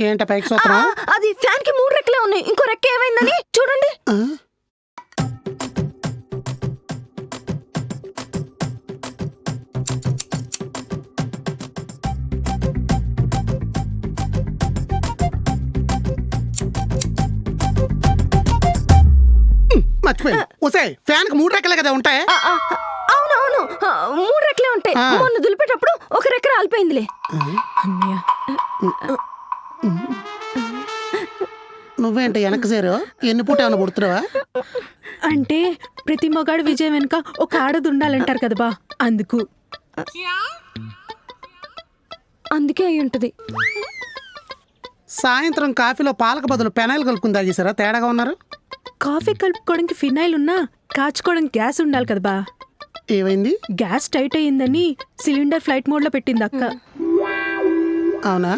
ఏంట పైకి సూత్రం? అది ఫ్యాన్ కి 3 రెక్కలే ఉన్నాయి, ఇంకో రెక్క ఏమైందని చూడండి. మర్చిపోయి ఒసే, ఫ్యాన్ కి 3 రెక్కలే కదా ఉంటాయి. అవునవును, 3 రెక్కలే ఉంటాయి. మొన్న దులిపేటప్పుడు ఒక రెక్క రాలిపోయిందిలే. అన్నయ్య, నువ్వేంటి వెనక్కి సేరు? ఎన్ని పూట ఏమైనా పుడుతున్నావా? అంటే ప్రతి మగాడు విజయం వెనుక ఒక ఆడది ఉండాలంటారు కదా బా, అందుకు. అందుకే అయి ఉంటది. సాయంత్రం కాఫీలో పాలకు బదులు పెనాయిల్ కలుపుకుని తాగేసారా? తేడాగా ఉన్నారు. కాఫీ కలుపుకోవడానికి ఫినాయిల్ ఉన్నా కాచుకోవడానికి గ్యాస్ ఉండాలి కదా బా. ఏమైంది? గ్యాస్ టైట్ అయ్యిందని సిలిండర్ ఫ్లైట్ మోడ్ లో పెట్టింది అక్క. అవునా?